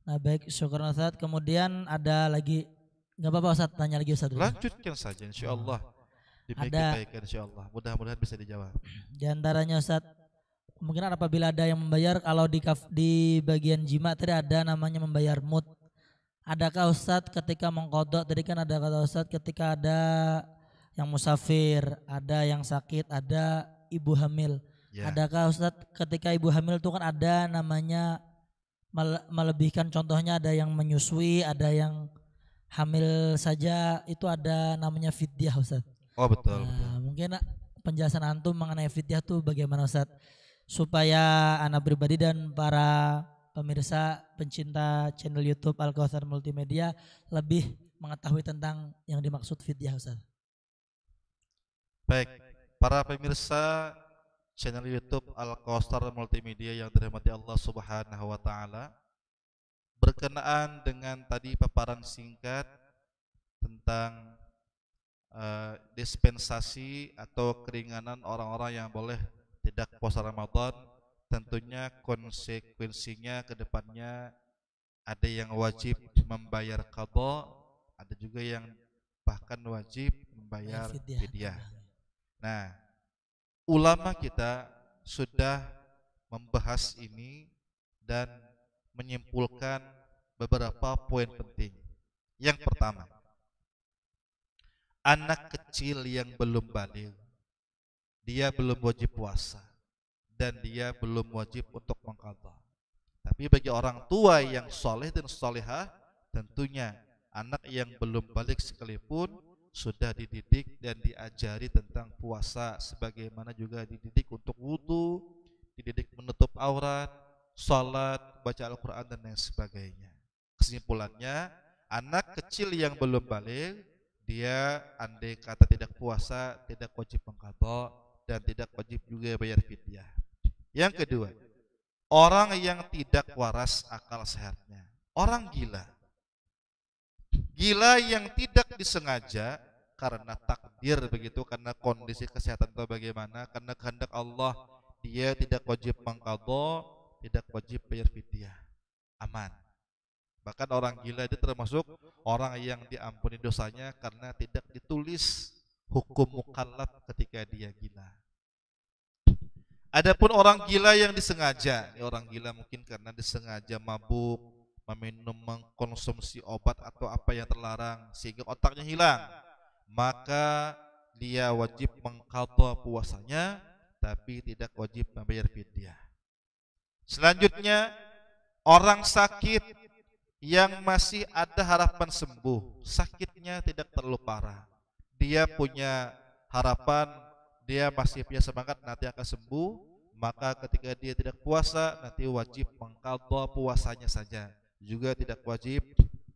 Nah baik, syukur Ustaz. Kemudian ada lagi, nggak apa-apa Ustaz, tanya lagi Ustaz dulu. Lanjutkan saja insyaallah. Ada Demikian insyaallah. Mudah-mudahan bisa dijawab. di antaranya Ustaz, kemungkinan apabila ada yang membayar, kalau di bagian jima tadi ada namanya membayar mut. Adakah Ustaz ketika mengkodok, tadi kan ada kata Ustaz ketika ada yang musafir, ada yang sakit, ada ibu hamil. Ya. Adakah Ustaz ketika ibu hamil itu kan ada namanya melebihkan, contohnya ada yang menyusui, ada yang hamil saja, itu ada namanya fidyah Ustaz. Oh betul, Nah, mungkin penjelasan antum mengenai fidyah itu bagaimana Ustaz, supaya anak pribadi dan para pemirsa pencinta channel YouTube Al Kautsar Multimedia lebih mengetahui tentang yang dimaksud fidyah Ustaz. Baik, para pemirsa channel YouTube Al Kautsar Multimedia yang dirahmati Allah Subhanahu wa taala, berkenaan dengan tadi paparan singkat tentang dispensasi atau keringanan orang-orang yang boleh tidak puasa Ramadan, tentunya konsekuensinya ke depannya ada yang wajib membayar qadha, ada juga yang bahkan wajib membayar fidyah. Nah, ulama kita sudah membahas ini dan menyimpulkan beberapa poin penting. Yang pertama, anak kecil yang belum baligh, dia belum wajib puasa dan dia belum wajib untuk mengqadha. Tapi bagi orang tua yang soleh dan solehah, tentunya anak yang belum baligh sekalipun sudah dididik dan diajari tentang puasa, sebagaimana juga dididik untuk wudu, dididik menutup aurat, salat, baca Al-Quran dan lain sebagainya. Kesimpulannya, anak kecil yang belum baligh, dia andai kata tidak puasa, tidak wajib mengqadha dan tidak wajib juga bayar fidyah. Yang kedua, orang yang tidak waras akal sehatnya, orang gila. Gila yang tidak disengaja karena takdir begitu, karena kondisi kesehatan atau bagaimana, karena kehendak Allah, dia tidak wajib mengqadha, tidak wajib bayar fidyah, aman. Bahkan orang gila itu termasuk orang yang diampuni dosanya karena tidak ditulis hukum mukallaf ketika dia gila. Adapun orang gila yang disengaja, orang gila mungkin karena disengaja mabuk, meminum, mengkonsumsi obat atau apa yang terlarang sehingga otaknya hilang, maka dia wajib mengqadha puasanya tapi tidak wajib membayar fidyah. Selanjutnya, orang sakit yang masih ada harapan sembuh, sakitnya tidak terlalu parah, dia punya harapan, dia masih punya semangat nanti akan sembuh, maka ketika dia tidak puasa nanti wajib mengqadha puasanya saja, juga tidak wajib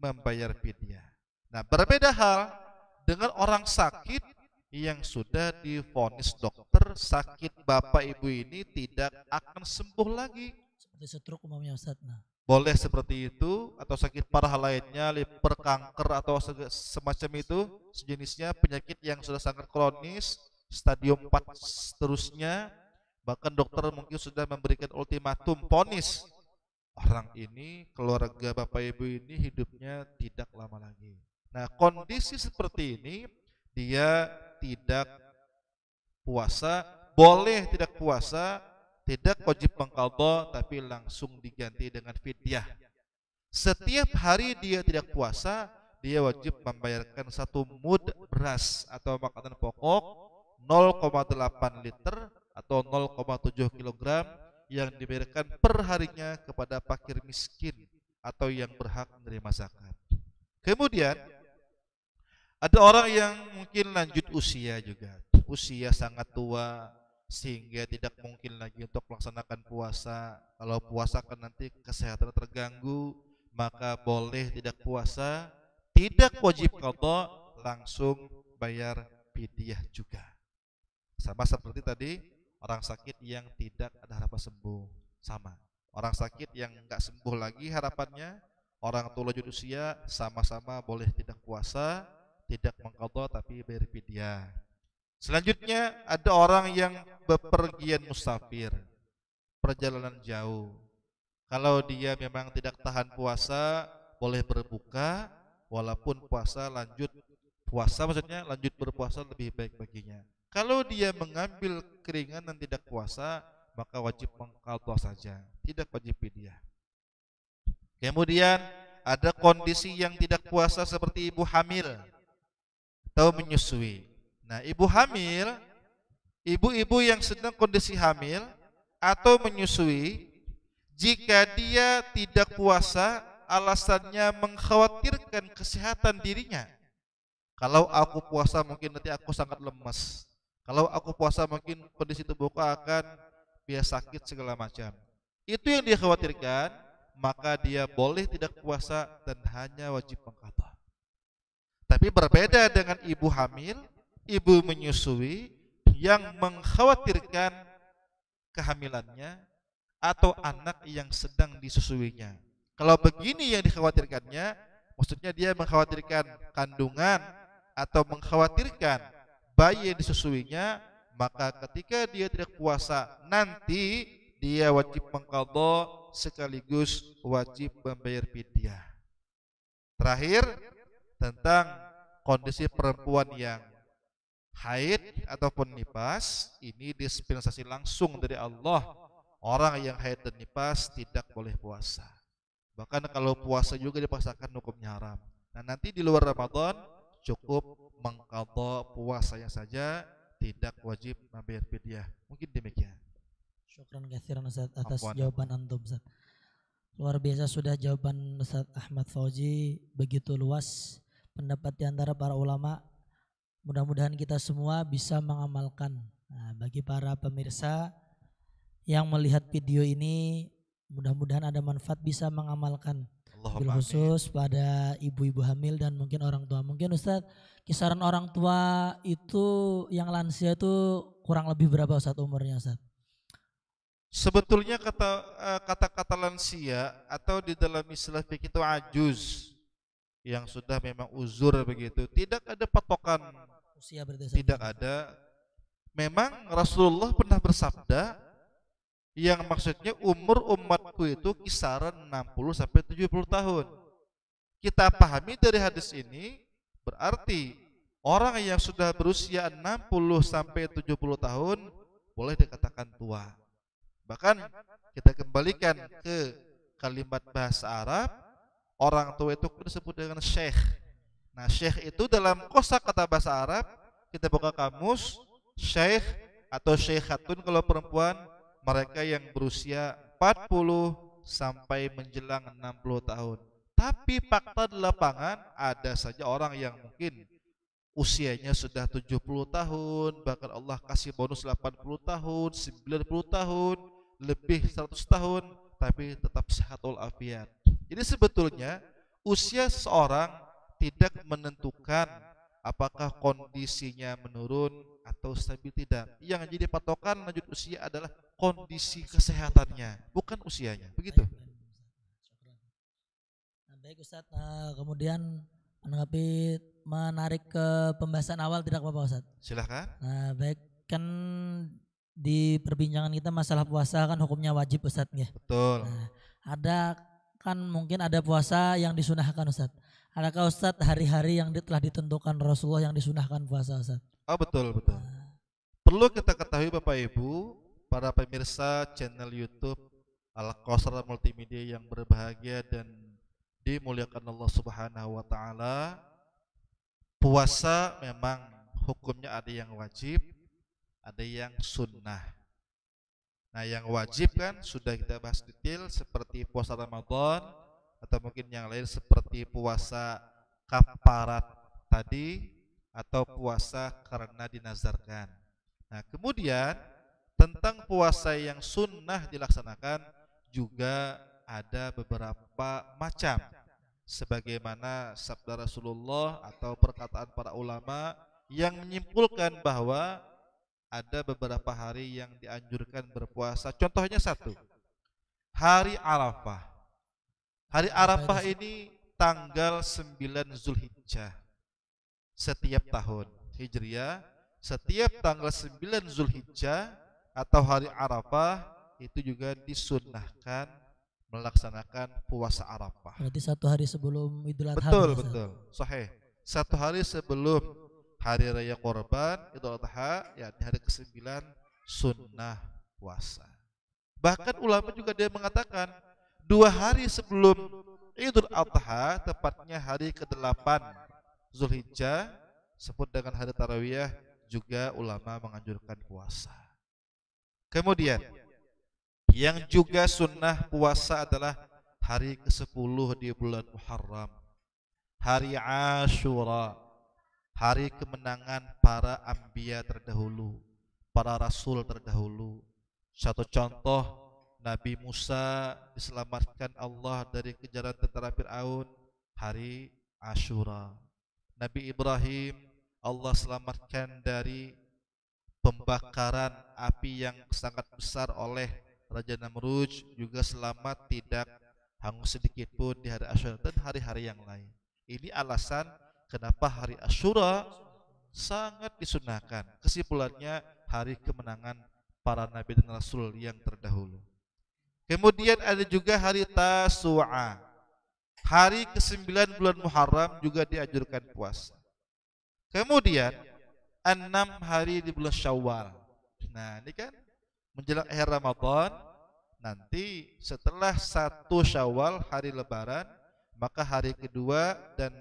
membayar fidyah. Nah, berbeda hal dengan orang sakit yang sudah divonis dokter sakit bapak ibu ini tidak akan sembuh lagi, seperti stroke umumnya Ustaz. Nah, boleh seperti itu, atau sakit parah lainnya, liver, kanker atau semacam itu sejenisnya, penyakit yang sudah sangat kronis, stadium 4 seterusnya, bahkan dokter mungkin sudah memberikan ultimatum, vonis orang ini, keluarga bapak ibu ini hidupnya tidak lama lagi. Nah, kondisi seperti ini dia tidak puasa, boleh tidak puasa, tidak wajib mengqadha tapi langsung diganti dengan fidyah. Setiap hari dia tidak puasa, dia wajib membayarkan 1 mud beras atau makanan pokok 0,8 liter atau 0,7 kg yang diberikan per harinya kepada fakir miskin atau yang berhak menerima zakat. Kemudian ada orang yang mungkin lanjut usia juga, usia sangat tua sehingga tidak mungkin lagi untuk melaksanakan puasa. Kalau puasa kan nanti kesehatan terganggu, maka boleh tidak puasa, tidak wajib qadha, langsung bayar fidyah juga. Sama seperti tadi orang sakit yang tidak ada harapan sembuh, sama. Orang sakit yang enggak sembuh lagi harapannya, orang tua lanjut usia sama-sama boleh tidak puasa, tidak mengqadha tapi bayar fidyah. Selanjutnya ada orang yang bepergian musafir, perjalanan jauh. Kalau dia memang tidak tahan puasa, boleh berbuka, walaupun puasa maksudnya lanjut berpuasa lebih baik baginya. Kalau dia mengambil keringanan tidak puasa, maka wajib mengqadha saja, tidak wajib fidyah. Kemudian ada kondisi yang tidak puasa seperti ibu hamil atau menyusui. Nah, ibu hamil, ibu-ibu yang sedang kondisi hamil atau menyusui, jika dia tidak puasa, alasannya mengkhawatirkan kesehatan dirinya. Kalau aku puasa mungkin nanti aku sangat lemas. Kalau aku puasa mungkin kondisi tubuhku akan biasa sakit segala macam. Itu yang dia khawatirkan, maka dia boleh tidak puasa dan hanya wajib mengqadha. Tapi berbeda dengan ibu hamil, ibu menyusui yang mengkhawatirkan kehamilannya atau anak yang sedang disusuinya. Kalau begini yang dikhawatirkannya, maksudnya dia mengkhawatirkan kandungan atau mengkhawatirkan bayi yang disusuinya, maka ketika dia tidak puasa nanti dia wajib mengqadha sekaligus wajib membayar fidyah. Terakhir, tentang kondisi perempuan yang haid ataupun nifas, ini dispensasi langsung dari Allah. Orang yang haid dan nifas tidak boleh puasa. Bahkan kalau puasa juga dipaksakan hukumnya haram. Nah, nanti di luar Ramadan cukup mengqadha puasanya saja, tidak wajib membayar fidyah. Mungkin demikian. Syukran katsiran Ustaz atas Afwan. jawaban antum Ustaz. Luar biasa sudah jawaban Ustaz Ahmad Fauzi, begitu luas pendapat di antara para ulama. Mudah-mudahan kita semua bisa mengamalkan. Nah, bagi para pemirsa yang melihat video ini, mudah-mudahan ada manfaat bisa mengamalkan. Bil khusus pada ibu-ibu hamil dan mungkin orang tua. Mungkin Ustaz, kisaran orang tua itu yang lansia itu kurang lebih berapa Ustaz umurnya Ustaz? Sebetulnya kata-kata lansia atau di dalam istilah fikih itu ajuz, yang sudah memang uzur begitu, tidak ada patokan Usia berarti Ustaz? Tidak ada. Memang Rasulullah pernah bersabda, yang maksudnya umur umatku itu kisaran 60 sampai 70 tahun. Kita pahami dari hadis ini, berarti orang yang sudah berusia 60 sampai 70 tahun boleh dikatakan tua. Bahkan kita kembalikan ke kalimat bahasa Arab, orang tua itu disebut dengan syekh. Nah, syekh itu dalam kosakata bahasa Arab, kita buka kamus, syekh atau syekhatun kalau perempuan, mereka yang berusia 40 sampai menjelang 60 tahun. Tapi fakta di lapangan ada saja orang yang mungkin usianya sudah 70 tahun, bahkan Allah kasih bonus 80 tahun, 90 tahun, lebih 100 tahun, tapi tetap sehat walafiat. Jadi sebetulnya usia seseorang tidak menentukan apakah kondisinya menurun atau stabil tidak. Yang jadi patokan lanjut usia adalah kondisi kesehatannya, bukan usianya. Begitu. Baik Ustaz, kemudian menanggapi menarik ke pembahasan awal tidak apa-apa Ustaz? Silahkan. Nah, baik, kan di perbincangan kita masalah puasa kan hukumnya wajib Ustaz ya. Betul. Nah, ada kan mungkin ada puasa yang disunahkan Ustaz. Adakah Ustaz hari-hari yang telah ditentukan Rasulullah yang disunahkan puasa Ustaz? Oh betul. Perlu kita ketahui Bapak Ibu, para pemirsa channel YouTube Al-Kausar Multimedia yang berbahagia dan dimuliakan Allah Subhanahu wa taala. Puasa memang hukumnya ada yang wajib, ada yang sunnah. Nah, yang wajib kan sudah kita bahas detail seperti puasa Ramadan atau mungkin yang lain seperti puasa kafarat tadi atau puasa karena dinazarkan. Nah, kemudian tentang puasa yang sunnah dilaksanakan juga ada beberapa macam, sebagaimana sabda Rasulullah atau perkataan para ulama yang menyimpulkan bahwa ada beberapa hari yang dianjurkan berpuasa. Contohnya satu, hari Arafah. Hari Apa Arafah itu? ini tanggal 9 Zulhijjah setiap tahun Hijriah, setiap tanggal 9 Zulhijjah atau hari Arafah itu juga disunnahkan melaksanakan puasa Arafah. Berarti 1 hari sebelum Idul Adha Betul, berarti Ustaz. betul. Sahih. 1 hari sebelum hari raya Korban Idul Adha, yakni hari ke-9 sunnah puasa. Bahkan ulama juga dia mengatakan 2 hari sebelum Idul Adha, tepatnya hari ke-8 Zulhijjah, sebut dengan hari Tarawiyah, juga ulama menganjurkan puasa. Kemudian yang juga sunnah puasa adalah hari ke-10 di bulan Muharram, hari Ashura, hari kemenangan para anbiya terdahulu, para rasul terdahulu. Satu contoh, Nabi Musa diselamatkan Allah dari kejaran tentara Fir'aun hari Ashura. Nabi Ibrahim Allah selamatkan dari pembakaran api yang sangat besar oleh Raja Namrud, juga selamat tidak hangus sedikit pun di hari Ashura dan hari-hari yang lain. Ini alasan kenapa hari Ashura sangat disunahkan. Kesimpulannya hari kemenangan para nabi dan rasul yang terdahulu. Kemudian ada juga hari Tasu'a, hari ke-9 bulan Muharram juga dianjurkan puasa. Kemudian 6 hari di bulan Syawal. Nah, ini kan menjelang akhir Ramadan, nanti setelah 1 Syawal hari Lebaran, maka hari kedua dan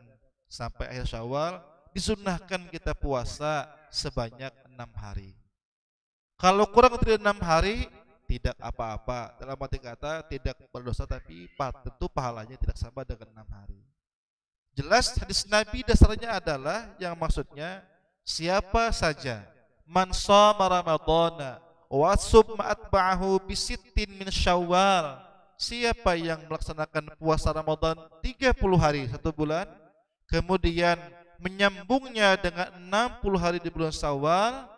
sampai akhir Syawal disunnahkan kita puasa sebanyak 6 hari. Kalau kurang dari 6 hari tidak apa-apa, dalam arti kata tidak berdosa, tapi tentu pahalanya tidak sama dengan 6 hari. Jelas hadis Nabi dasarnya adalah yang maksudnya siapa saja man shoma ramadhana wa summa atba'ahu bisittin min Syawal, siapa yang melaksanakan puasa Ramadan 30 hari 1 bulan, kemudian menyambungnya dengan 60 hari di bulan Syawal,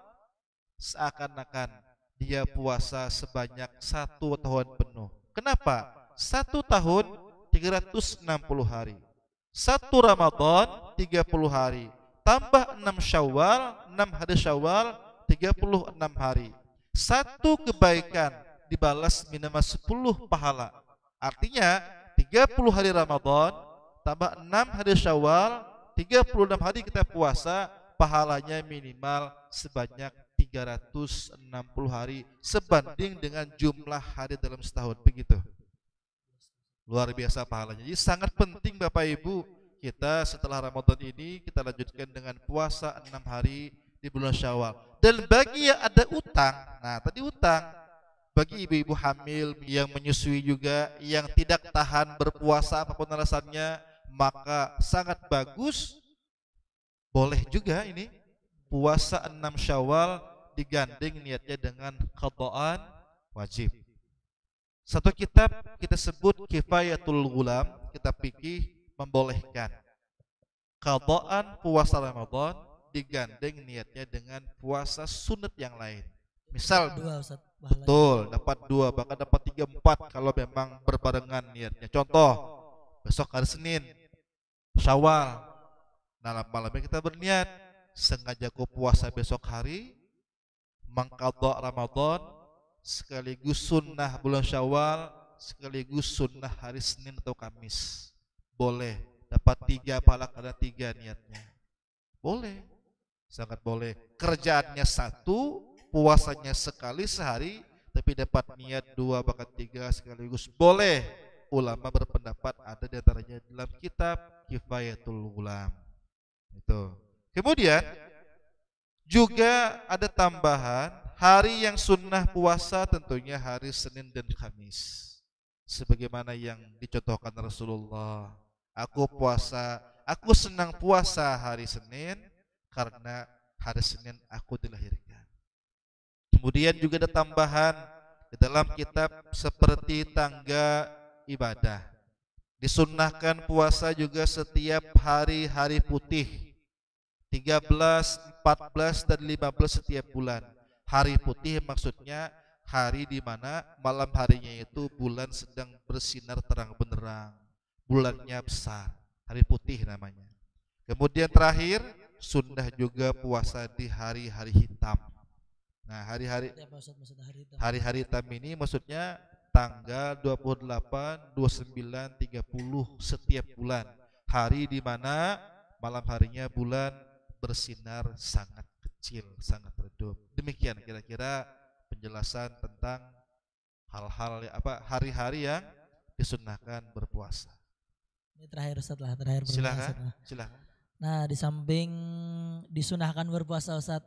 seakan-akan dia puasa sebanyak 1 tahun penuh. Kenapa? 1 tahun 360 hari. 1 Ramadan 30 hari. Tambah 6 Syawal, 6 hari Syawal, 36 hari. 1 kebaikan dibalas minimal 10 pahala. Artinya 30 hari Ramadan tambah 6 hari Syawal, 36 hari kita puasa, pahalanya minimal sebanyak 360 hari sebanding dengan jumlah hari dalam setahun. Begitu. Luar biasa pahalanya. Jadi sangat penting Bapak Ibu, kita setelah Ramadan ini kita lanjutkan dengan puasa 6 hari di bulan Syawal. Dan bagi yang ada utang, nah tadi utang, bagi ibu-ibu hamil yang menyusui juga, yang tidak tahan berpuasa apapun alasannya, maka sangat bagus, boleh juga ini puasa 6 Syawal digandeng niatnya dengan qadaan wajib. Satu kitab kita sebut Kifayatul Ghulam, kitab fikih, membolehkan qadaan puasa Ramadan digandeng niatnya dengan puasa sunat yang lain. Misal 2 Ustaz, betul dapat 2, bahkan dapat 3, 4 kalau memang berbarengan niatnya. Contoh, besok hari Senin Syawal, malam malamnya kita berniat sengaja ku puasa besok hari, mengqadha Ramadan, sekaligus sunnah bulan Syawal, sekaligus sunnah hari Senin atau Kamis. Boleh, dapat 3 pahala karena 3 niatnya. Boleh, sangat boleh. Kerjaannya 1, puasanya sekali sehari, tapi dapat niat 2 bahkan 3 sekaligus. Boleh. Ulama berpendapat ada di antaranya dalam kitab Kifayatul Ghulam. Itu. Kemudian juga ada tambahan hari yang sunnah puasa, tentunya hari Senin dan Kamis. Sebagaimana yang dicontohkan Rasulullah, aku senang puasa hari Senin karena hari Senin aku dilahirkan. Kemudian juga ada tambahan di dalam kitab seperti tangga ibadah. Disunnahkan puasa juga setiap hari-hari putih, 13, 14 dan 15 setiap bulan. Hari putih maksudnya hari di mana malam harinya itu bulan sedang bersinar terang benderang. bulannya besar, hari putih namanya. Kemudian terakhir sunnah juga puasa di hari-hari hitam. Nah, hari-hari hitam ini maksudnya tanggal 28, 29, 30 setiap bulan. Hari di mana malam harinya bulan bersinar sangat kecil, sangat redup. Demikian kira-kira penjelasan tentang hal-hal hari-hari yang disunnahkan berpuasa. Ini terakhir setelah terakhir berpuasa. Silakan. Nah, di samping disunahkan berpuasa Ustaz,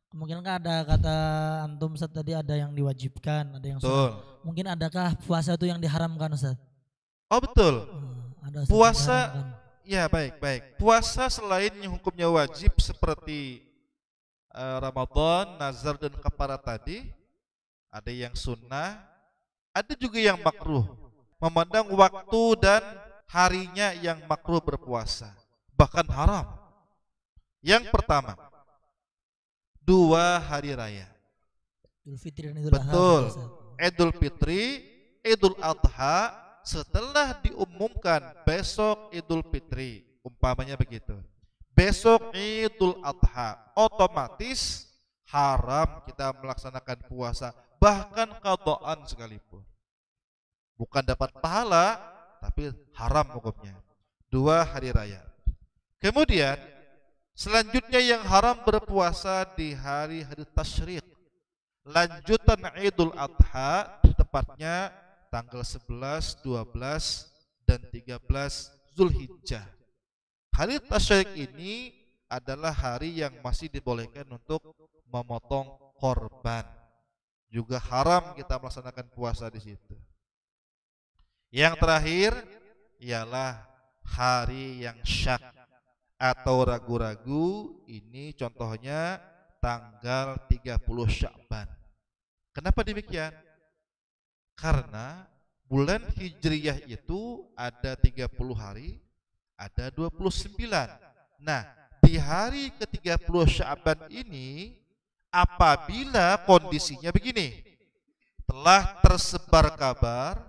kemungkinan kan ada kata antum Ustaz tadi ada yang diwajibkan, ada yang sunnah. Mungkin adakah puasa itu yang diharamkan Ustaz? Oh betul. Ada Ustaz puasa, ya baik. Puasa selain yang hukumnya wajib seperti Ramadan, nazar dan kafarat tadi, ada yang sunnah, ada juga yang makruh. Memandang waktu dan harinya yang makruh berpuasa, bahkan haram. Yang pertama, 2 hari raya. Idul Fitri dan Idul Adha. Betul. Idul Fitri, Idul Adha setelah diumumkan besok Idul Fitri, umpamanya begitu. Besok Idul Adha, otomatis haram kita melaksanakan puasa, bahkan qadaan sekalipun. Bukan dapat pahala, tapi haram hukumnya. 2 hari raya. Kemudian selanjutnya yang haram berpuasa di hari-hari tasyrik. Lanjutan Idul Adha, tepatnya tanggal 11, 12, dan 13 Zulhijjah. Hari tasyrik ini adalah hari yang masih dibolehkan untuk memotong korban. Juga haram kita melaksanakan puasa di situ. Yang terakhir ialah hari yang syak atau ragu-ragu, ini contohnya tanggal 30 Sya'ban. Kenapa demikian? Karena bulan Hijriyah itu ada 30 hari, ada 29. Nah, di hari ke-30 Sya'ban ini apabila kondisinya begini, telah tersebar kabar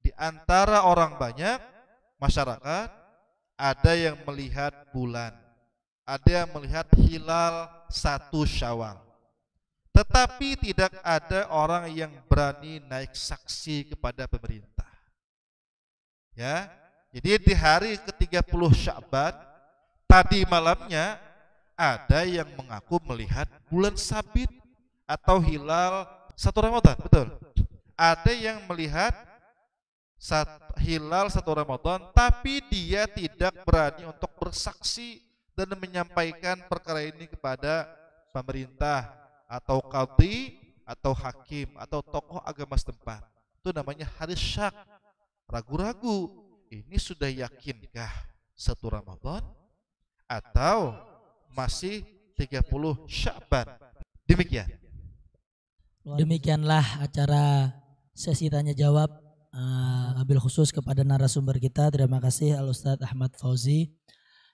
di antara orang banyak masyarakat, ada yang melihat bulan, ada yang melihat hilal 1 Syawal, tetapi tidak ada orang yang berani naik saksi kepada pemerintah. Ya, jadi di hari ke-30 Sya'ban tadi malamnya ada yang mengaku melihat bulan sabit atau hilal 1 Ramadan, betul. Ada yang melihat hilal 1 Ramadan, tapi dia tidak berani untuk bersaksi dan menyampaikan perkara ini kepada pemerintah atau qadhi atau hakim atau tokoh agama setempat. Itu namanya hari syak, ragu-ragu. Ini sudah yakinkah 1 Ramadan atau masih 30 Sya'ban? Demikianlah acara sesi tanya jawab wabil khusus kepada narasumber kita. Terima kasih Al-Ustadz Ahmad Fauzi,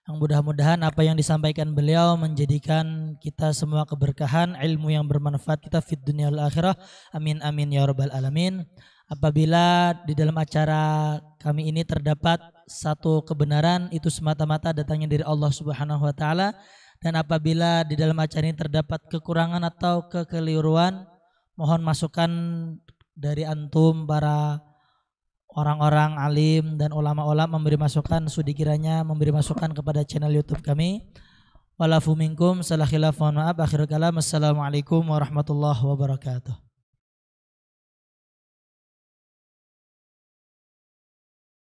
yang mudah-mudahan apa yang disampaikan beliau menjadikan kita semua keberkahan, ilmu yang bermanfaat kita fid dunia wal akhirah. Amin amin ya rabbal alamin. Apabila di dalam acara kami ini terdapat satu kebenaran, itu semata-mata datangnya dari Allah Subhanahu wa taala, dan apabila di dalam acara ini terdapat kekurangan atau kekeliruan, mohon masukan dari antum para orang-orang alim dan ulama-ulama memberi masukan, sudi kiranya memberi masukan kepada channel YouTube kami. Walafu minkum salah khilaf, mohon maaf. Akhirul kalam, assalamualaikum warahmatullahi wabarakatuh.